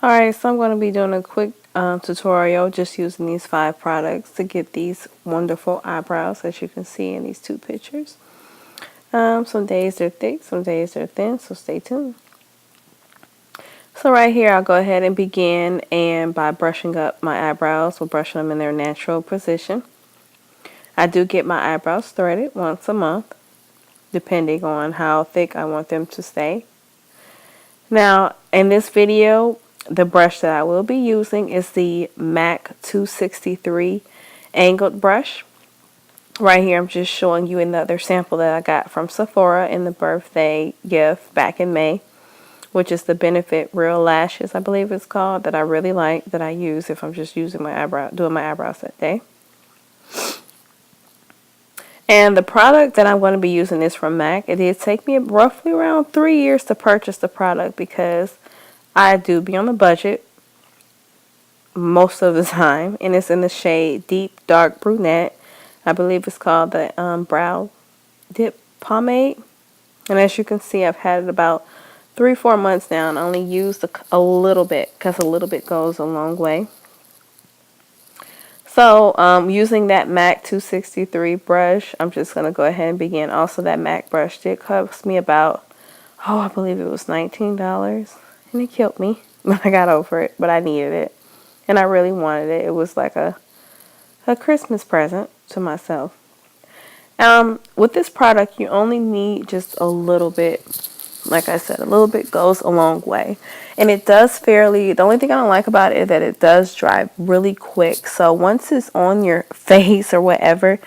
Alright, so I'm going to be doing a quick tutorial just using these 5 products to get these wonderful eyebrows, as you can see in these 2 pictures. Some days they're thick, some days they're thin, so stay tuned. So right here I'll go ahead and begin by brushing up my eyebrows. We're brushing them in their natural position. I do get my eyebrows threaded once a month, depending on how thick I want them to stay. Now, in this video, the brush that I will be using is the MAC 263 angled brush. Right here, I'm just showing you another sample that I got from Sephora in the birthday gift back in May, which is the Benefit Real Lashes, I believe it's called, that I really like, that I use if I'm just using doing my eyebrows that day. And the product that I'm going to be using is from MAC. It did take me roughly around 3 years to purchase the product because I do be on a budget most of the time, and it's in the shade Deep Dark Brunette. I believe it's called the Brow Dip Pomade. And as you can see, I've had it about 3-4 months now, and I only used a little bit because a little bit goes a long way. So using that MAC 263 brush, I'm just going to go ahead and begin. Also, that MAC brush did cost me about, I believe it was $19. And it killed me, but I got over it. But I needed it, and I really wanted it. It was like a Christmas present to myself. With this product, you only need just a little bit. Like I said, a little bit goes a long way. And it does the only thing I don't like about it is that it does dry really quick. So once it's on your face or whatever,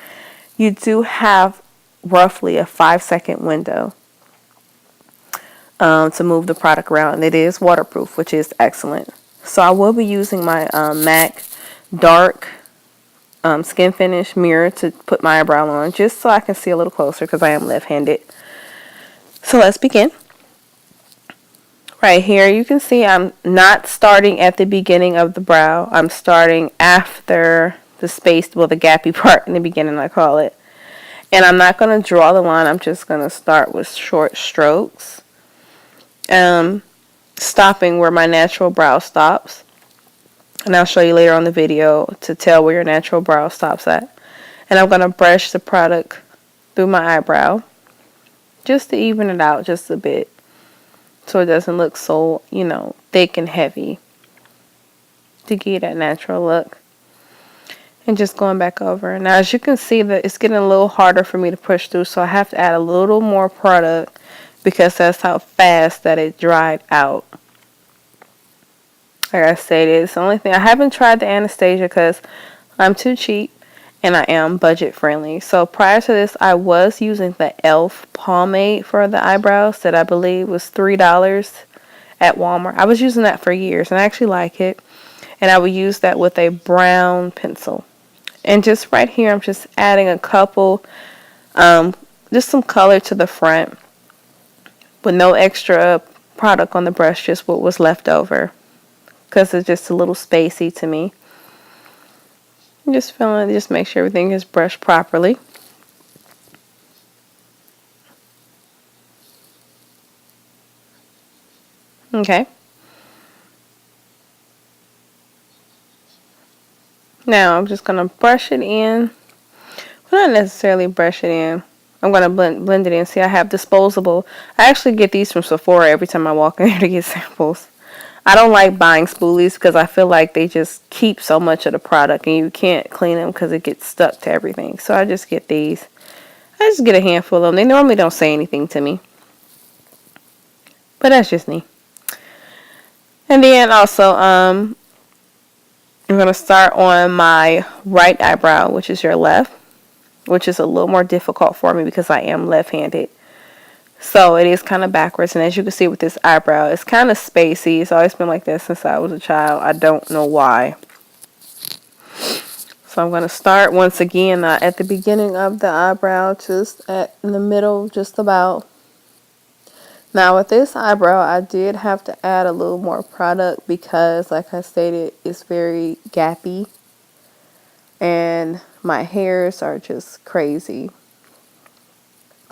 you do have roughly a 5-second window to move the product around. And it is waterproof, which is excellent. So I will be using my MAC Dark Skin Finish mirror to put my eyebrow on, just so I can see a little closer because I am left-handed. So let's begin. Right here, you can see I'm not starting at the beginning of the brow. I'm starting after the space, the gappy part in the beginning, I call it. And I'm not going to draw the line. I'm just going to start with short strokes. Stopping where my natural brow stops. And I'll show you later on the video to tell where your natural brow stops at. And I'm going to brush the product through my eyebrow just to even it out just a bit, so it doesn't look so, thick and heavy, to get that natural look. And just going back over. Now, as you can see, that it's getting a little harder for me to push through, so I have to add a little more product because that's how fast that it dried out. Like I said, it's the only thing. I haven't tried the Anastasia because I'm too cheap and I am budget friendly. So prior to this, I was using the e.l.f. pomade for the eyebrows that I believe was $3 at Walmart. I was using that for years and I actually like it. And I would use that with a brown pencil. And just right here, I'm just adding a couple, just some color to the front with no extra product on the brush, just what was left over, because it's just a little spacey to me. I'm just make sure everything is brushed properly. Okay. Now I'm just going to brush it in. Well, not necessarily brush it in. I'm going to blend it in. See, I have disposable. I actually get these from Sephora every time I walk in there to get samples. I don't like buying spoolies because I feel like they just keep so much of the product and you can't clean them because it gets stuck to everything. So I just get these. I just get a handful of them. They normally don't say anything to me, but that's just me. And then also, I'm going to start on my right eyebrow, which is your left, which is a little more difficult for me because I am left-handed. So it is kind of backwards, and as you can see with this eyebrow, it's kind of spacey. It's always been like this since I was a child. I don't know why. So I'm going to start once again at the beginning of the eyebrow, just in the middle, just about. Now with this eyebrow, I did have to add a little more product because, like I stated, it's very gappy. And my hairs are just crazy.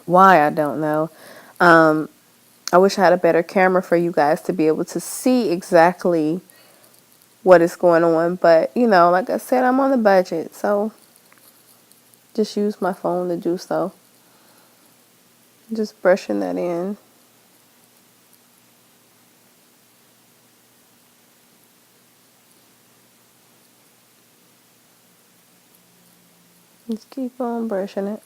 Why, I don't know. I wish I had a better camera for you guys to be able to see exactly what is going on. But, you know, like I said, I'm on a budget, so just use my phone to do so. Just brushing that in. Just keep on brushing it.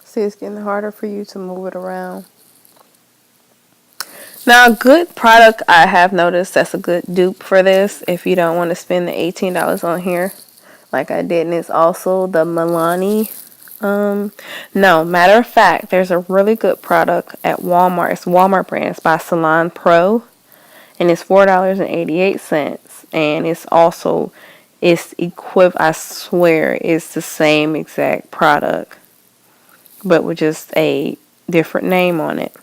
See, it's getting harder for you to move it around. Now, a good product I have noticed that's a good dupe for this, if you don't want to spend the $18 on here, like I did, and it's also the Milani. No, matter of fact, there's a really good product at Walmart. It's Walmart brand. It's by Salon Pro, and it's $4.88. And it's also, it's I swear, it's the same exact product, but with just a different name on it.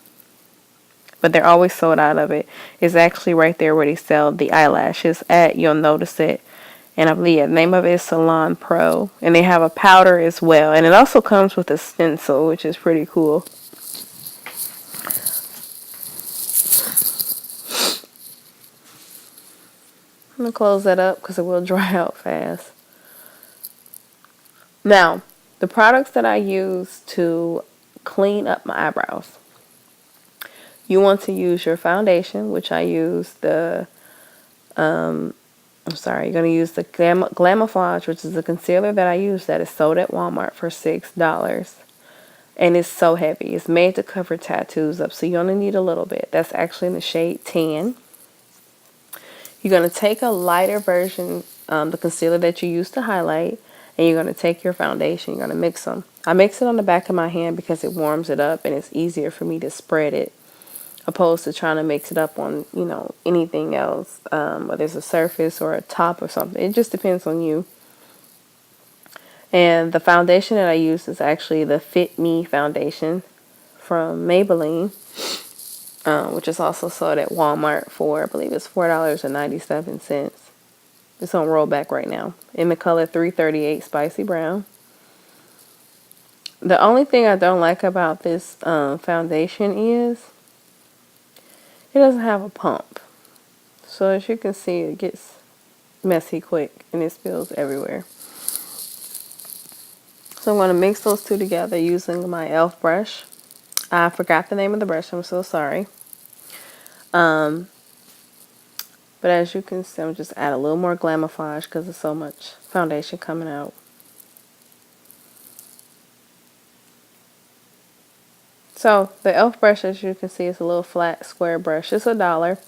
But they're always sold out of it. It's actually right there where they sell the eyelashes at. You'll notice it. And I believe the name of it is Salon Pro. And they have a powder as well. And it also comes with a stencil, which is pretty cool. I'm going to close that up because it will dry out fast. Now, the products that I use to clean up my eyebrows. You want to use your foundation, which I use the, you're going to use the GLAMOFLAUGE, which is a concealer that I use that is sold at Walmart for $6. And it's so heavy. It's made to cover tattoos up, so you only need a little bit. That's actually in the shade 10. You're going to take a lighter version, the concealer that you use to highlight, and you're going to take your foundation. You're going to mix them. I mix it on the back of my hand because it warms it up, and it's easier for me to spread it, opposed to trying to mix it up on, you know, anything else, whether it's a surface or a top or something. It just depends on you. And the foundation that I use is actually the Fit Me foundation from Maybelline, which is also sold at Walmart for, I believe it's $4.97. It's on rollback right now in the color 338 Spicy Brown. The only thing I don't like about this foundation is it doesn't have a pump. So as you can see, it gets messy quick and it spills everywhere. So I'm going to mix those two together using my e.l.f. brush. I forgot the name of the brush. I'm so sorry. But as you can see, I'm just add a little more GLAMOFLAUGE because there's so much foundation coming out. So the e.l.f. brush, as you can see, is a little flat square brush. It's $1.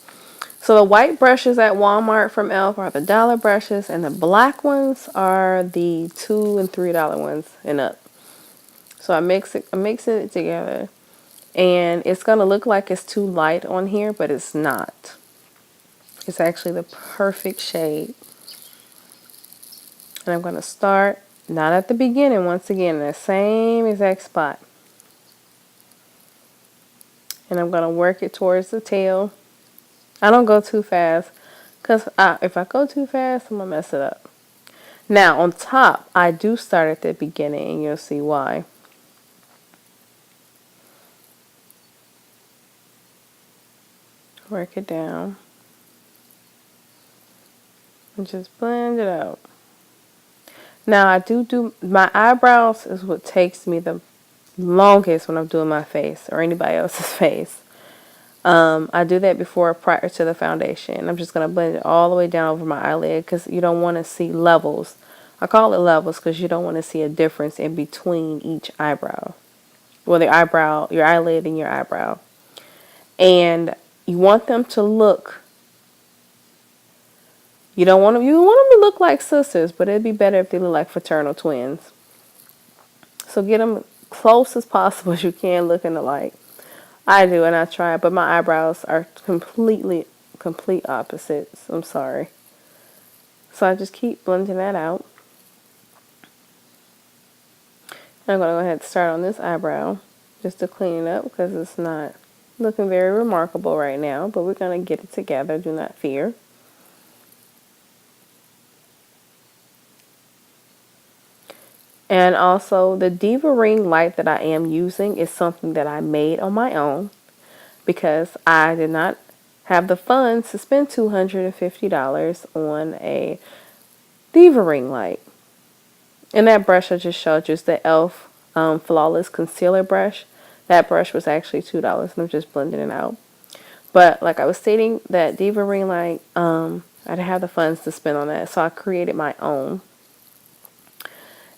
So the white brushes at Walmart from e.l.f. are the dollar brushes, and the black ones are the $2 and $3 ones and up. So I'm mixing it together, and it's gonna look like it's too light on here, but it's not. It's actually the perfect shade. And I'm gonna start not at the beginning, once again, in the same exact spot. And I'm gonna work it towards the tail. I don't go too fast, because if I go too fast, I'm gonna mess it up. Now on top, I do start at the beginning, and you'll see why. Work it down. And just blend it out. Now I do my eyebrows is what takes me the longest when I'm doing my face or anybody else's face. I do that prior to the foundation. I'm just going to blend it all the way down over my eyelid because you don't want to see levels. I call it levels because you don't want to see a difference in between each eyebrow. Well, your eyelid and your eyebrow. And you want them to look, you want them to look like sisters, but it'd be better if they look like fraternal twins. So get them close as possible as you can looking alike. I do, and I try, but my eyebrows are complete opposites. I'm sorry. So I just keep blending that out. I'm going to go ahead and start on this eyebrow just to clean it up because it's not looking very remarkable right now, but we're going to get it together. Do not fear. And also the Diva Ring light that I am using is something that I made on my own because I did not have the funds to spend $250 on a diva ring light. And that brush I just showed you is the e.l.f. Flawless Concealer Brush. That brush was actually $2, and I'm just blending it out. But like I was stating, that diva ring light, I didn't have the funds to spend on that, so I created my own.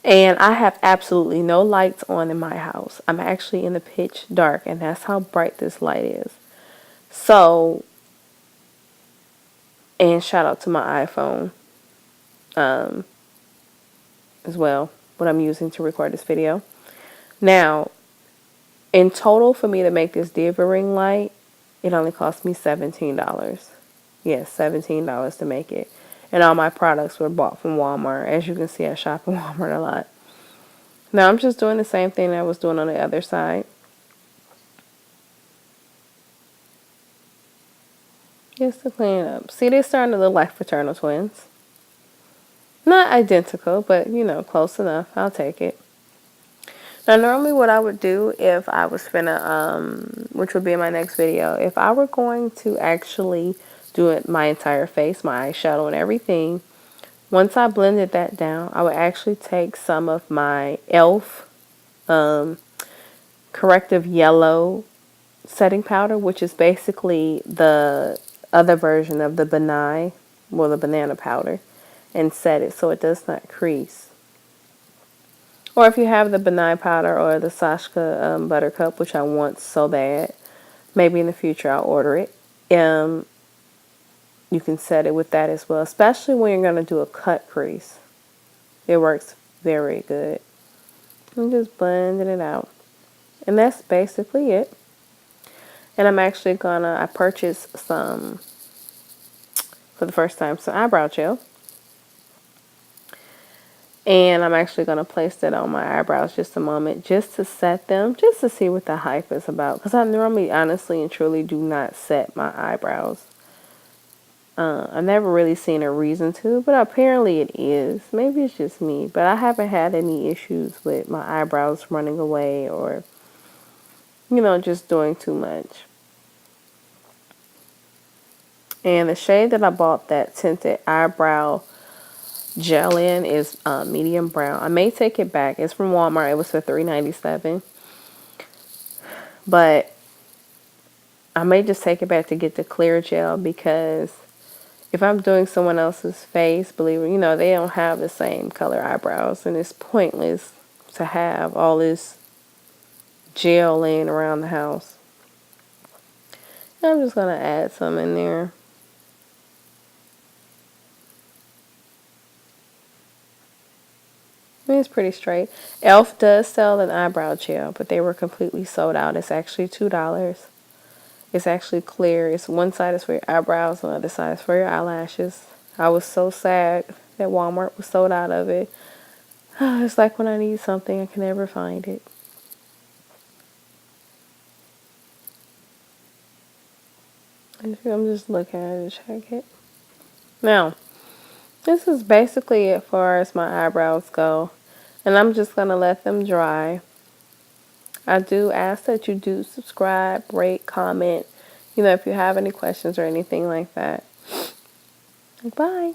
And I have absolutely no lights on in my house. I'm actually in the pitch dark, and that's how bright this light is. So, and shout out to my iPhone as well, what I'm using to record this video. Now, in total, for me to make this diva ring light, it only cost me $17. Yes, $17 to make it. And all my products were bought from Walmart. As you can see, I shop in Walmart a lot. Now, I'm just doing the same thing that I was doing on the other side. Just to clean it up. See, they're starting to look like fraternal twins. Not identical, but, you know, close enough. I'll take it. Now, normally what I would do if I was finna, which would be in my next video, if I were going to actually do it my entire face, my eyeshadow and everything, once I blended that down, I would actually take some of my e.l.f. Corrective Yellow setting powder, which is basically the other version of the the banana powder, and set it so it does not crease. Or if you have the benign powder or the Sashka Buttercup, which I want so bad, maybe in the future I'll order it. You can set it with that as well, especially when you're going to do a cut crease. It works very good. I'm just blending it out. And that's basically it. And I'm actually I purchased some, for the first time, some eyebrow gel. And I'm actually going to place that on my eyebrows just a moment, just to set them, just to see what the hype is about. Because I normally, honestly and truly, do not set my eyebrows. I've never really seen a reason to, but apparently it is. Maybe it's just me, but I haven't had any issues with my eyebrows running away or, you know, just doing too much. And the shade that I bought that tinted eyebrow gel in is medium brown. I may take it back. It's from Walmart. It was for $3.97. But I may just take it back to get the clear gel, because if I'm doing someone else's face, believe it, you know, they don't have the same color eyebrows, and it's pointless to have all this gel laying around the house. I'm just going to add some in there. I mean, it's pretty straight. e.l.f. does sell an eyebrow gel, but they were completely sold out. It's actually $2. It's actually clear. It's one side is for your eyebrows, and the other side is for your eyelashes. I was so sad that Walmart was sold out of it. It's like when I need something, I can never find it. I'm just looking at it to check it. Now, this is basically it as far as my eyebrows go. And I'm just going to let them dry. I do ask that you do subscribe, rate, comment, you know, if you have any questions or anything like that. Bye.